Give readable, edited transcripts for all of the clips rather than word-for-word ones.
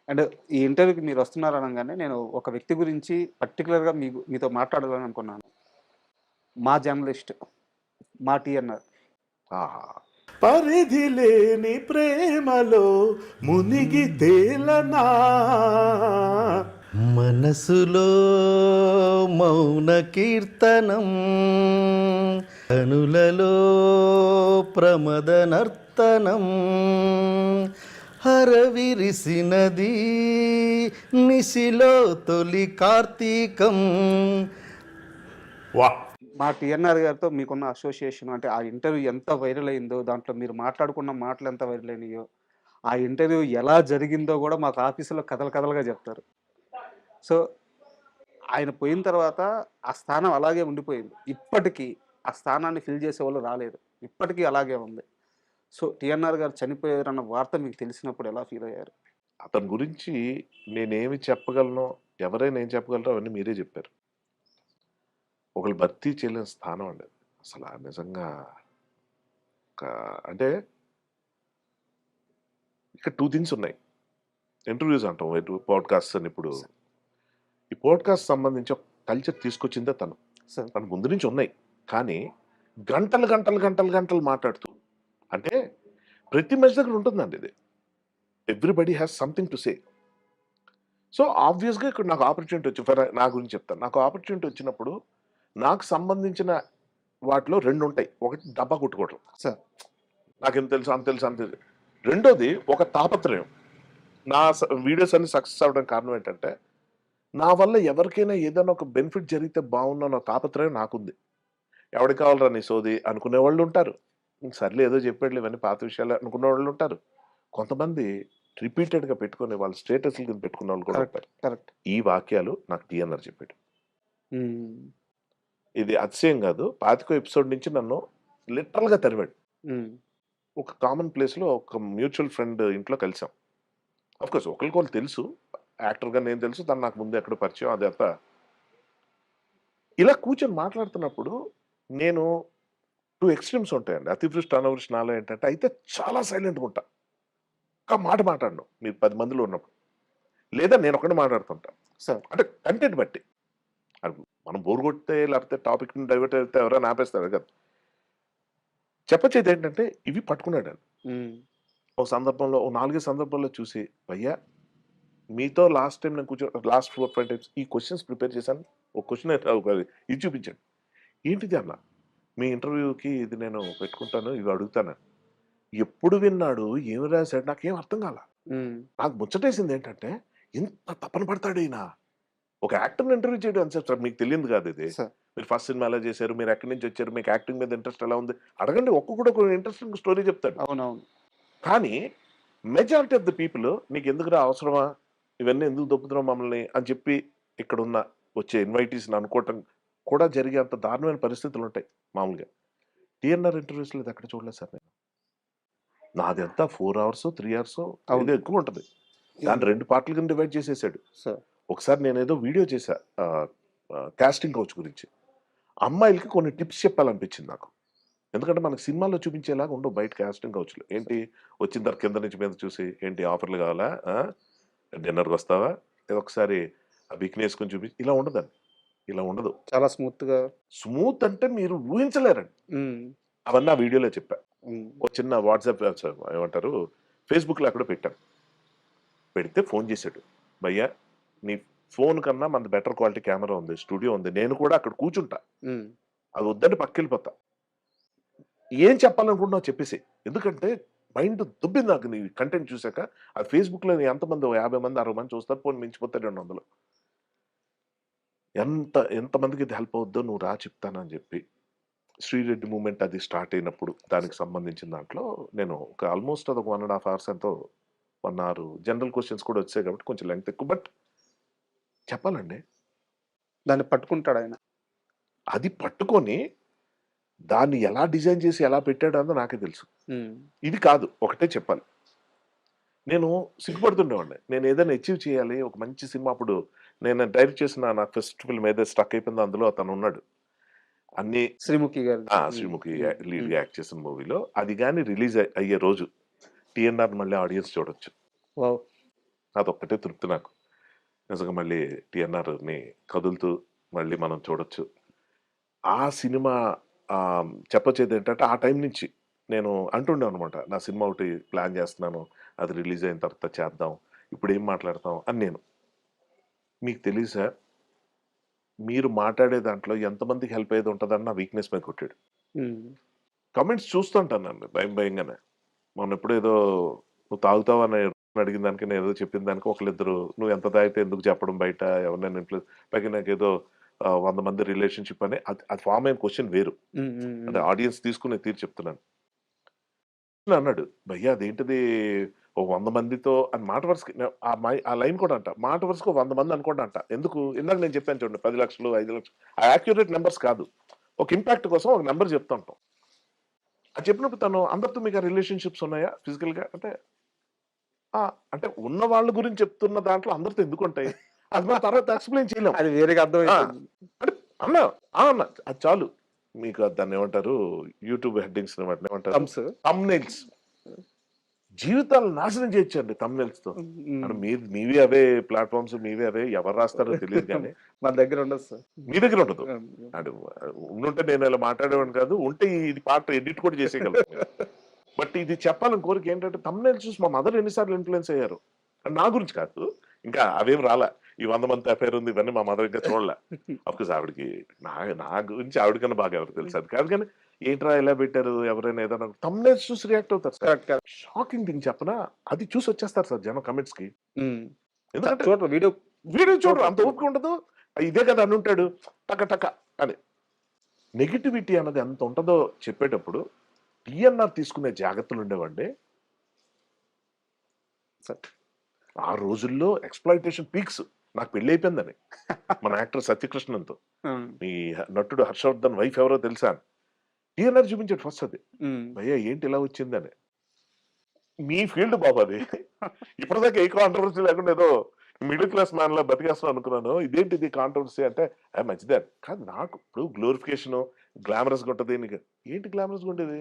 And ఈ ఇంటర్వ్యూకి మీరొస్తున్నారు అనంగానే నేను ఒక వ్యక్తి గురించి పర్టిక్యులర్‌గా మీతో మాట్లాడాలని అనుకున్నాను. మా జర్నలిస్ట్, మా టీఎన్ఆర్. ఆహా! పరిధి లేని ప్రేమలో మునిగి తేలనా మనసులో మౌన కీర్తనం కనులలో ప్రమద నర్తనం హరవిరిసినది నిశిలో తొలి కార్తీకం. వా మా టీఎన్ఆర్ గారితో మీకున్న అసోసియేషన్ అంటే ఆ ఇంటర్వ్యూ ఎంత వైరల్ అయిందో, దాంట్లో మీరు మాట్లాడుకున్న మాటలు ఎంత వైరల్ అయినాయో, ఆ ఇంటర్వ్యూ ఎలా జరిగిందో గూడా మాకు ఆఫీస్‌లో కథలు కథలుగా జెప్తారు. సో, ఆయన పోయిన తర్వాత ఆ స్థానం అలాగే ఉండిపోయింది. ఇప్పటికి ఆ స్థానాన్ని ఫిల్ చేసేవాళ్ళు రాలేదు. ఇప్పటికీ అలాగే ఉంది. సో, టీఎన్ఆర్ గారు చనిపోయారన్న వార్త మీకు తెలిసినప్పుడు ఎలా ఫీల్ అయ్యారు? అతని గురించి నేనేమి చెప్పగలనో, ఎవరైనా ఏం చెప్పగలరో అవన్నీ మీరే జెప్పారు. ఒకళ్ళు భర్తీ చేయలేని స్థానం అండి అది. అసల నిజంగా ఒక అంటే ఇక్కడ 2 థింగ్స్ ఉన్నాయి. ఇంటర్‌వ్యూస్ అంటాం. పాడ్‌కాస్ట్స్ అని ఇప్పుడు. ఈ పాడ్‌కాస్ట్ సంబంధించి ఒక కల్చర్ తీసుకొచ్చిందే తను. సార్. తను ముందు నుంచి ఉన్నాయి. కానీ గంటలు మాట్లాడుతూ అంటే ప్రతి మనిషి దగ్గర ఉంటుందండి ఇది. Everybody has something to say. So, ఆబ్వియస్‌గా ఇక్కడ నాకు ఆపర్చునిటీ వచ్చి నా గురించి చెప్తాను. నాకు ఆపర్చునిటీ వచ్చినప్పుడు నాకు సంబంధించిన వాటిలో 2 ఉంటాయి. ఒకటి డబ్బా కొట్టుకోవడం. సార్. నాకెంత తెలుసు, అంత తెలుసు, అంత తెలుసు. రెండోది ఒక తాపత్రయం. నా వీడియోస్ అన్ని సక్సెస్ అవ్వడానికి కారణం ఏంటంటే, నా వల్ల ఎవరికైనా ఏదైనా ఒక బెనిఫిట్ జరిగితే బావుండన్న తాపత్రయం నాకుంది. ఎవడికి కావాలిరా నీ సోది అనుకునేవాళ్ళు ఉంటారు. సర్లే ఏదో చెప్పాడులే ఇవన్నీ పాత విషయాలే అనుకునేవాళ్ళు ఉంటారు. కొంతమంది రిపీటెడ్‌గా పెట్టుకొని వాళ్ళ స్టేటస్‌ల కింద పెట్టుకున్నోళ్ళు కూడా కరెక్ట్. ఉంటారు. కరెక్ట్. ఈ వాక్యాలు నాకు టీఎన్ఆర్ చెప్పాడు. హ్మ్. ఇది అతిశయం కాదు. 25 ఎపిసోడ్ నుంచి నన్ను లిటరల్‌గా తరిమాడు. హ్మ్. ఒక కామన్ ప్లేస్‌లో ఒక మ్యూచువల్ ఫ్రెండ్ ఇంట్లో కలిసాం. ఆఫ్‌కోర్స్ ఒకళ్ళకొకళ్ళు తెలుసు. యాక్టర్‌గా నేను తెలుసు. తను నాకు ముందు ఎక్కడో పరిచయం అదంతా. ఇలా కూర్చొని మాట్లాడుతున్నప్పుడు నేను 2 ఎక్స్‌ట్రీమ్స్ ఉంటాయండి. అతివృష్టి, అనావృష్టి నాలో ఏంటంటే అయితే చాలా సైలెంట్‌గా ఉంటా. ఒక్క మాట మాట్లాడను. మీరు 10 మందిలో ఉన్నప్పుడు. లేదా నేనొక్కడినే మాట్లాడుతుంటా. సార్. అంటే కంటెంట్ బట్టి. అది మనం బోర్ కొడితే లేకపోతే టాపిక్‌ని డైవర్ట్ అయితే ఎవరైనా ఆపేస్తారు కదా! చెప్పొచ్చేదేంటంటే ఇవి పట్టుకున్నాడండి. హ్మ్. ఒక సందర్భంలో ఓ 4, 5 సందర్భాల్లో చూసి భయ్యా మీతో లాస్ట్ టైమ్ నేను లాస్ట్ 4, 5 టైమ్స్ ఈ క్వెషన్స్ ప్రిపేర్ చేశాను. ఒక క్వెషన్ ఇది చూపించాడు. ఏంటిది అన్నా? మీ ఇంటర్వ్యూకి ఇది నేను పెట్టుకుంటాను. ఇవి అడుగుతానని. ఎప్పుడు విన్నాడు? ఏమి రాసాడు? నాకేం అర్థం కాలా. హ్మ్. నాకు ముచ్చటేసింది ఏంటంటే, ఇంత తపన పడతాడు ఈయన. ఒక యాక్టర్‌ని ఇంటర్వ్యూ చేయడం ఎంతసేపు సార్ మీకు తెలియదు కాదు ఇది. సార్. మీరు ఫస్ట్ సినిమా ఎలా చేశారు? మీరు ఎక్కడి నుంచి వచ్చారు? మీకు యాక్టింగ్ మీద ఇంట్రెస్ట్ ఎలా ఉంది? అడగండి ఒక్కొక్కడు ఒక ఇంట్రెస్టింగ్ స్టోరీ చెప్తాడు. అవునవును. కానీ మెజారిటీ ఆఫ్ ద పీపుల్ నీకెందుకురా అవసరమా? ఇవన్నీ ఎందుకు దొబ్బుతున్నావు మమ్మల్ని అని చెప్పి ఇక్కడున్న వచ్చే ఇన్వైటీస్‌ని అనుకోవటం కూడా జరిగే అంత దారుణమైన పరిస్థితులుంటాయి మామూలుగా. టీఎన్ఆర్ ఇంటర్వ్యూస్‌లో ఇదెక్కడ చూడలేదు సార్ నేను. నాదెంత 4 అవర్సో, 3 అవర్సో అవును. ఏదో ఎక్కువుంటది. దాన్ని హ్మ్. 2 పార్ట్‌ల కింద డివైడ్ చేసేసాడు. సార్. ఒకసారి నేనేదో వీడియో చేశా. కాస్టింగ్ కౌచ్ గురించి. అమ్మాయిలకి కొన్ని టిప్స్ చెప్పాలనిపించింది నాకు. ఎందుకంటే మనకు సినిమాల్లో చూపించేలాగా ఉండవు బయట కాస్టింగ్ కౌచ్‌లు. ఏంటి వచ్చిన తర్వాత కింద నుంచి మీద చూసి ఏంటి ఆఫర్‌లు కావాలా? ఆ! డిన్నర్‌కొస్తావా? ఏదో ఒకసారి బికినీ ఏసుకొని ఇలా ఉండదండి. ఇలా ఉండదు. చాలా స్మూత్‌గా. స్మూత్ అంటే మీరు ఊహించలేరండి. హ్మ్. అవన్నీ ఆ వీడియోలో చెప్పా. హ్మ్. ఒక చిన్న వాట్సాప్ ఏమంటారు ఫేస్‌బుక్‌లో ఎక్కడో పెట్టాను. పెడితే ఫోను చేసాడు. భయ్యా నీ ఫోను కన్నా మనది బెటర్ క్వాలిటీ కెమెరా ఉంది. స్టూడియో ఉంది. నేను కూడా అక్కడ కూర్చుంటా. హ్మ్. అది వద్దంటే పక్కకెళ్ళిపోతా. ఏం చెప్పాలనుకుంటున్నావో చెప్పేసేయి. ఎందుకంటే మైండ్ దొబ్బింది నాకు నీ కంటెంట్ చూసాక. అది ఫేస్‌బుక్‌లో ఎంతమంది ఓ 50 మంది, 60 మంది చూస్తారు. పోనీ మించిపోతే 200. ఎంతమందికి ఇది హెల్ప్ అవుద్దో నువ్వు రా చెప్తానని చెప్పి. 'శ్రీరెడ్డి మూవ్‌మెంట్' అది స్టార్ట్ అయినప్పుడు దానికి సంబంధించిన దాంట్లో నేను ఒక ఆల్‌మోస్ట్ అదొక 1 ½ అవర్స్ ఎంతో 1 అవర్ జనరల్ క్వెషన్స్ కూడా వచ్చాయి కాబట్టి కొంచెం లెంగ్త్ ఎక్కువ. బట్ చెప్పాలండి. దాన్ని పట్టుకుంటాడాయన. అది పట్టుకొని దాన్ని ఎలా డిజైన్ చేసి ఎలా పెట్టాడో అన్నది నాకే తెలుసు. హ్మ్. ఇది కాదు ఒకటే చెప్పాలి. నేను సిగ్గుపడుతుండేవాడిని. నేను ఏదైనా అచీవ్ చేయాలి. ఒక మంచి సినిమా అప్పుడు నేను డైరెక్ట్ చేసిన నా ఫస్ట్ ఫిల్మ్ ఏదైతే స్ట్రక్ అయిపోయిందో అందులో అతనున్నాడు. అన్నీ 'శ్రీముఖి' గారిది. హ్మ్. 'శ్రీముఖి' హ్మ్. హ్మ్. లీడ్‌గా యాక్ట్ చేసిన మూవీలో అది గాని రిలీజ్ అయ్యే రోజు టీఎన్ఆర్ మళ్ళీ ఆడియన్స్ చూడొచ్చు. వావ్! అదొక్కటే తృప్తి నాకు. నిజంగా మళ్ళీ టీఎన్ఆర్‌ని కదులుతూ మళ్ళీ మనం చూడొచ్చు. ఆ సినిమా చెప్పొచ్చేదేంటంటే ఆ టైం నుంచి నేను అంటుండేవాడినమాట. నా సినిమా ఒకటి ప్లాన్ చేస్తున్నాను. అది రిలీజ్ అయిన తర్వాత చేద్దాం. ఇప్పుడేం మాట్లాడతాం అని నేను. మీకు తెలీదు సార్, మీరు మాట్లాడే దాంట్లో ఎంతమందికి హెల్ప్ అయ్యేది ఉంటదని నా వీక్‌నెస్ మీద కొట్టాడు. హ్మ్. కామెంట్స్ చూస్తుంటానండి భయంగానే. మొన్న ఏదో నువ్వు తాగుతావా అని అడిగిన దానికి నేనేదో చెప్పిన దానికి ఒకళ్ళిద్దరు నువ్వు ఎంత తాగితే ఎందుకు చెప్పడం బయట ఎవరినైనా పైగా నాకేదో 100 మంది రిలేషన్‌షిప్ అని అది ఫార్మ్ అయిన క్వెషన్ వేరు. హ్మ్. హ్మ్. అంటే హ్మ్. ఆడియన్స్ తీసుకునే తీరు చెప్తున్నాను. అన్నాడు, "భయ్యా అదేంటిది ఓ 100 మందితో" అని మాట వరుసకి ఆ లైన్ కూడా అంట. మాట వరుసకు 100 మంది అనుకోండి అంట. ఎందుకు? ఇందాక నేను చెప్పాను చూడండి 10,00,000, 5,00,000 ఆ యాక్యురేట్ నంబర్స్ కాదు. ఒక ఇంపాక్ట్ కోసం ఒక నంబర్ చెప్తుంటాం. అది చెప్పినప్పుడు తను అందరితో మీకు రిలేషన్‌షిప్స్ ఉన్నాయా ఫిజికల్‌గా? అంటే ఆ! అంటే ఉన్న వాళ్ళ గురించి చెప్తున్న దాంట్లో అందరితో ఎందుకుంటాయి? అది మనం తర్వాత ఎక్స్‌ప్లెయిన్ చేయలేం. అది వేరేగా ఆ! అర్థమైపోయింది. అంటే అన్నా, అన్నా అది చాలు. మీకు దాన్నేమంటారు? యూట్యూబ్ హెడ్డింగ్స్‌ని వాటినేమంటారు? థంబ్స్. థంబ్‌నెయిల్స్. జీవితాలను నాశనం చేయొచ్చండి థంబ్‌నెయిల్స్‌తో. అంటే హ్మ్. మీవి అవే ప్లాట్‌ఫార్మ్స్ మీవి అవే ఎవరు రాస్తారో తెలీదు గానీ, మన దగ్గర ఉండదు సార్. మీ దగ్గర ఉండదు. అంటే ఉండుంటే నేను ఇలా మాట్లాడేవాడిని కాదు. ఉంటే ఇది పార్ట్ ఎడిట్ కూడా చేసేయగలుగుతాం మేము. బట్ ఇది చెప్పాలని కోరిక ఏంటంటే థంబ్‌నెయిల్స్ చూసి మా మదర్ ఎన్ని సార్లు ఇన్‌ఫ్లూయెన్స్ అయ్యారు. నా గురించి కాదు. ఇంకా అవేం రాలా. ఈ 100 మందితో అఫైర్ ఉంది ఇవన్నీ మా మదర్ ఇంకా చూడలే. అఫ్‌కోర్స్ ఆవిడకి నా నా గురించి ఆవిడకన్నా బాగా ఎవరికి తెలుసు. అది కాదు కానీ ఏంట్రా ఇలా పెట్టారు ఎవరైనా ఏదైనా థంబ్‌నెయిల్స్ చూసి రియాక్ట్ అవుతారు sir. Correct. Correct. Shocking thing చెప్పనా? అది చూసి వచ్చేస్తారు సార్ జనం కామెంట్స్‌కి. హ్మ్. ఎందుకంటే చూడరు వీడియో వీడియో చూడరు. చూడరు. అంత ఓపిక ఉండదు. ఇదే కదా అనుంటాడు. టక టక అని. నెగటివిటీ అన్నది ఎంత ఉంటదో చెప్పేటప్పుడు టీఎన్ఆర్ తీసుకునే జాగ్రత్తలు ఉండేవండి. సార్. ఆ రోజుల్లో ఎక్స్‌ప్లాయిటేషన్ పీక్స్. నాకు పెళ్లయిపోయిందని. మన యాక్టర్ సత్యకృష్ణన్‌తో. హ్మ్. ఈ నటుడు హర్షవర్ధన్ వైఫ్ ఎవరో తెలుసా? టీఎన్ఆర్ చూపించాడు ఫస్ట్ అది. హ్మ్. భయ్యా ఏంటి ఇలా వచ్చిందని. మీ ఫీల్డ్ బాబు అది. ఇప్పటిదాకా ఏ కాంట్రోవర్సీ లేకుండా ఏదో మిడిల్ క్లాస్ మ్యాన్‌లా బతికేస్తున్నావు అనుకున్నాను. ఇదేంటిది కాంట్రోవర్సీ అంటే, మంచిదే. కాదు నాకు ఇప్పుడు గ్లోరిఫికేషను, గ్లామరస్‌గా ఉంటది. నీకు ఏంటి గ్లామరస్‌గా ఉండేది?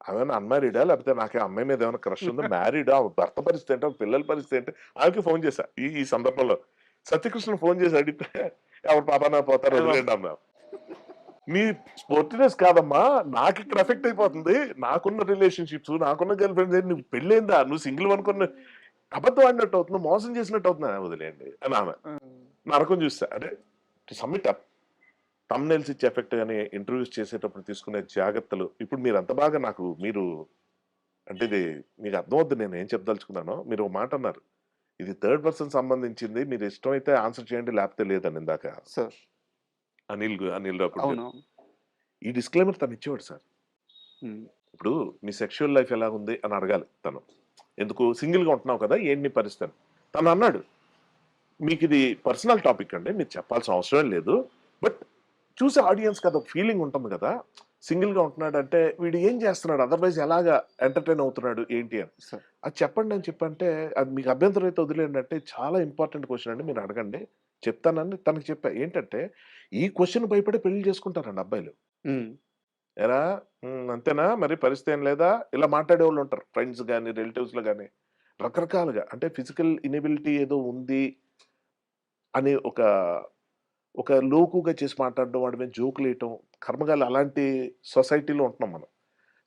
ఆమేమన్నా అన్‌మ్యారీడా? లేకపోతే నాకే అమ్మాయి మీద ఏమైనా క్రష్ ఉందా? మ్యారీడా? ఆమె భర్త పరిస్థితి ఏంటి? ఆమె పిల్లల పరిస్థితి ఏంటి? ఆమెకి ఫోను చేశా. ఈ ఈ సందర్భంలో. సత్యకృష్ణ ఫోను చేసి అడిగితే, ఎవరి పాపాన పోతారు అయ్య బాబోయ్! వదిలేయండి అన్నా. నీ స్పోర్టివ్‌నెస్ కాదమ్మా! నాకిక్కడ ఎఫెక్ట్ అయిపోతుంది. నాకున్న రిలేషన్‌షిప్స్, నాకున్న గర్ల్ ఫ్రెండ్స్ ఏంటి? నువ్వు పెళ్లయిందా? నువ్వు సింగిల్ అనుకున్న అబద్ధం ఆడినట్టు అవుతుంది. మోసం చేసినట్టు అవుతుంది. వదిలేయండి అని ఆమె. హ్మ్. నరకం చూసా. అంటే to some it up thumbnails ఇచ్చే ఎఫెక్ట్ గాని, ఇంటర్వ్యూస్ చేసేటప్పుడు తీసుకునే జాగ్రత్తలు ఇప్పుడు మీరంత బాగా మీరు అంటే ఇది మీకు అర్థమవుద్ది నేను ఏం చెప్పదలుచుకున్నానో. మీరు ఒక మాట అన్నారు. ఇది థర్డ్ పర్సన్ సంబంధించింది. మీరు ఇష్టమైతే ఆన్సర్ చేయండి. లేకపోతే లేదని ఇందాక సార్. అనిల్ రావిపూడి గారు. అవునవును. ఈ డిస్క్లైమర్ తను ఇచ్చేవాడు సార్. హ్మ్. ఇప్పుడు నీ సెక్షువల్ లైఫ్ ఎలాగుంది అని అడగాలి తను. ఎందుకు సింగిల్‌గా ఉంటున్నావు కదా! ఏంటి నీ పరిస్థితి అని. తను అన్నాడు, "మీకిది పర్సనల్ టాపిక్ అండి. మీరు చెప్పాల్సిన అవసరమే లేదు. బట్ చూసే ఆడియన్స్‌కి అదొక ఫీలింగ్ ఉంటుంది గదా! సింగిల్‌గా ఉంటున్నాడంటే వీడు ఏం చేస్తున్నాడు? అదర్‌వైజ్ ఎలాగా ఎంటర్‌టైన్ అవుతున్నాడు ఏంటి అని. సార్. అది చెప్పండి అని చెప్పంటే, అది మీకు అభ్యంతరం అయితే వదిలేయండి అంటే చాలా ఇంపార్టెంట్ క్వెషన్ అండి మీరు అడగండి. చెప్తానని తనకి చెప్పా. ఏంటంటే ఈ క్వెషన్ భయపడి పెళ్లి చేసుకుంటారండి అబ్బాయిలు. హ్మ్. ఏరా అంతేనా? మరి పరిస్థితేం లేదా? ఇలా మాట్లాడేవాళ్ళుంటారు. ఫ్రెండ్స్ గాని, రిలేటివ్స్‌లో గాని. రకరకాలుగా. అంటే ఫిజికల్ ఇనబిలిటీ ఏదో ఉంది అని ఒక లోకుగా చేసి మాట్లాడడం, వాడి మీద జోకులేయటం, కర్మగాలి అలాంటి సొసైటీలో ఉంటున్నాం మనం.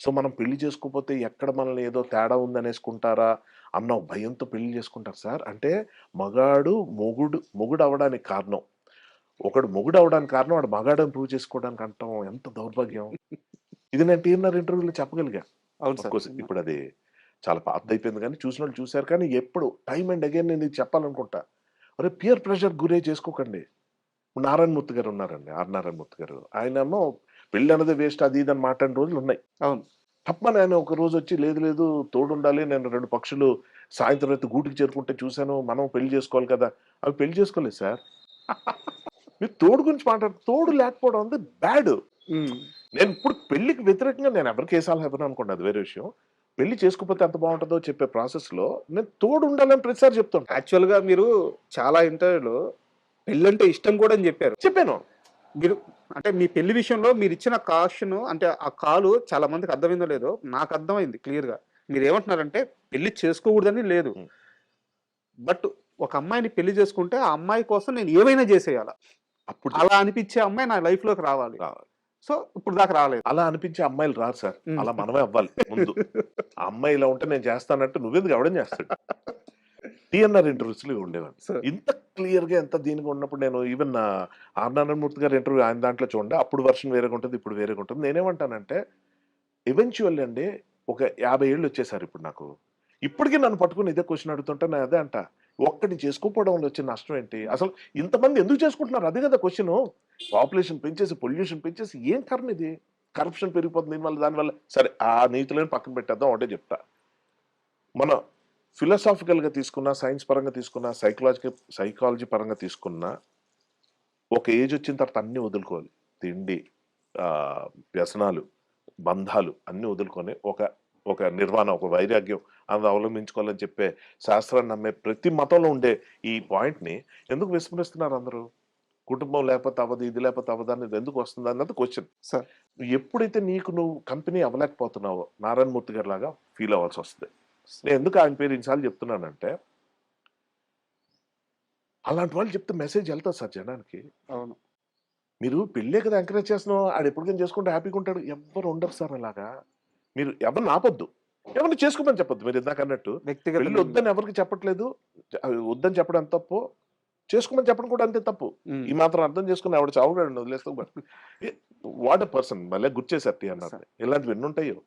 సో, మనం పెళ్లి చేసుకోపోతే ఎక్కడ మనల్ని ఏదో తేడా ఉందనేసుకుంటారా అన్న భయంతో పెళ్లి చేసుకుంటారు సార్. అంటే మగాడు మొగుడవ్వడానికి కారణం. ఒకడు మొగుడవ్వడానికి కారణం వాడు మగాడని ప్రూవ్ చేసుకోవడానికి అంటాం ఎంత దౌర్భాగ్యం. ఇది నేను టీఎన్ఆర్ ఇంటర్వ్యూలో చెప్పగలిగా. అవును సార్. ఆఫ్‌కోర్స్ ఇప్పుడది చాలా పాతదయిపోయింది గానీ, చూసినోళ్ళు చూసారు. కానీ ఎప్పుడు టైమ్ అండ్ అగైన్ నేను ఇది చెప్పాలనుకుంటా. అరే! పియర్ ప్రెషర్‌కి గురై చేసుకోకండి. నారాయణమూర్తి గారు ఉన్నారండి. నారాయణమూర్తి గారు. ఆయనేమో పెళ్లన్నదే వేస్ట్ అది ఇది అని మాట్లాడిన రోజులున్నాయి. అవును. టప్పని ఆయన ఒక రోజొచ్చి లేదు లేదు తోడుండాలి. నేను 2 పక్షులు సాయంత్రం అయితే గూటికి చేరుకుంటే చూసాను. మనం పెళ్లి చేసుకోవాలి కదా! అవి పెళ్లి చేసుకోలేదు సార్. మీరు తోడు గురించి తోడు లేకపోవడం అనేది బ్యాడ్. హ్మ్. నేనిప్పుడు పెళ్ళికి వ్యతిరేకంగా నేను ఎవరికీ ఏ సలహా ఇవ్వననుకోండి అది వేరే విషయం. పెళ్లి చేసుకోకపోతే ఎంత బావుంటదో చెప్పే ప్రాసెస్‌లో నేను తోడుండాలని ప్రతిసారి చెప్తుంటా. యాక్చువల్‌గా మీరు చాలా ఇంటర్వ్యూలో పెళ్ళంటే ఇష్టం కూడా అని జెప్పారు. చెప్పాను. మీరు అంటే మీ పెళ్లి విషయంలో మీరిచ్చిన కాషన్ అంటే ఆ కాలు చాలా మందికి అర్థమైందో లేదో నాకర్థమైంది క్లియర్‌గా. మీరేమంటున్నారంటే పెళ్లి చేసుకోకూడదని లేదు. హ్మ్. బట్ ఒక అమ్మాయిని పెళ్లి చేసుకుంటే ఆ అమ్మాయి కోసం నేను ఏమైనా చేసేయాల. అప్పుడు అలా అనిపించే అమ్మాయి నా లైఫ్‌లోకి రావాలి. రావాలి. సో, ఇప్పుడు దాకా రాలేదు. అలా అనిపించే అమ్మాయిలు రారు సార్. హ్మ్. అలా మనమే అవ్వాలి ముందు. ఆ అమ్మాయి ఇలా ఉంటే నేను చేస్తానంటే నువ్వెందుకు ఎవడేం చేస్తాడు? టీఎన్ఆర్ ఇంటర్వ్యూస్‌లో ఉండేవాడిని. సో ఇంత క్లియర్‌గా ఎంత దీనిగా ఉన్నప్పుడు నేను ఈవెన్ ఆర్ నారాయణమూర్తి గారి ఇంటర్వ్యూ ఆయన దాంట్లో చూడండి. అప్పుడు వెర్షన్ వేరేగా ఉంటది. ఇప్పుడు వేరేగా ఉంటుంది. నేనేమంటానంటే ఎవెన్చువల్లీ అండి ఒక 50 ఏళ్ళు వచ్చేసారు ఇప్పుడు నాకు. ఇప్పటికి నన్ను పట్టుకొని ఇదే క్వెషన్ అడుగుతుంటే నేను అదే అంటా. ఒక్కడిని చేసుకోకపోవడం వల్ల వచ్చే నష్టం ఏంటి? అసలు ఇంతమంది ఎందుకు చేసుకుంటున్నారు? అదే కదా క్వెషను. పాపులేషన్ పెంచేసి, పొల్యూషన్ పెంచేసి ఏం కర్మ ఇది? కరప్షన్ పెరిగిపోతుంది దీనివల్ల, దానివల్ల. సరే ఆ నీతులను పక్కన పెట్టేద్దాం. ఒకటే చెప్తా. మన ఫిలాసాఫికల్‌గా తీసుకున్నా, సైన్స్ పరంగా తీసుకున్నా, సైకాలజీ పరంగా తీసుకున్నా, ఒక ఏజ్ వచ్చిన తర్వాత అన్నీ వదులుకోవాలి. తిండి, వ్యసనాలు, బంధాలు అన్నీ వదులుకొని ఒక నిర్వాణ, ఒక వైరాగ్యం అది అవలంబించుకోవాలని చెప్పే శాస్త్రాన్ని నమ్మే ప్రతి మతంలో ఉండే ఈ పాయింట్‌ని ఎందుకు విస్మరిస్తున్నారు అందరూ? కుటుంబం లేకపోతే అవ్వదు, ఇది లేకపోతే అవ్వదు అనేది ఎందుకు వస్తుంది అన్నది క్వెషన్. సార్ ఎప్పుడైతే నువ్వు కంపెనీ అవ్వలేకపోతున్నావో నారాయణమూర్తి గారి లాగా ఫీల్ అవ్వాల్సి వస్తుంది. నేను ఎందుకు ఆయన పేరు ఇన్నిసార్లు చెప్తున్నానంటే అలాంటి వాళ్ళు చెప్తే మెసేజ్ వెళ్తుంది సార్ జనానికి. అవును. మీరు పెళ్ళే కదా ఎంకరేజ్ చేస్తున్నావు, ఆడు ఎప్పటికైనా చేసుకుంటే హ్యాపీగా ఉంటాడు. ఎవ్వరు ఉండరు సార్ అలాగా. మీరు ఎవరిని ఆపొద్దు, ఎవరిని చేసుకోమని చెప్పొద్దు. మీరు ఇందాక అన్నట్టు వ్యక్తిగత పెళ్ళి వద్దని ఎవరికి చెప్పట్లేదు. వద్దని చెప్పడం ఎంత తప్పు, చేసుకోమని చెప్పడం కూడా అంతే తప్పు. హ్మ్. ఈ మాత్రం అర్థం చేసుకుని ఆవిడ చావుగాడు వదిలేస్తూ వాట్ ఎ పర్సన్. మళ్ళీ గుర్తు చేశారు టీ అన్నారు. ఇలాంటివి ఎన్ని ఉంటాయో.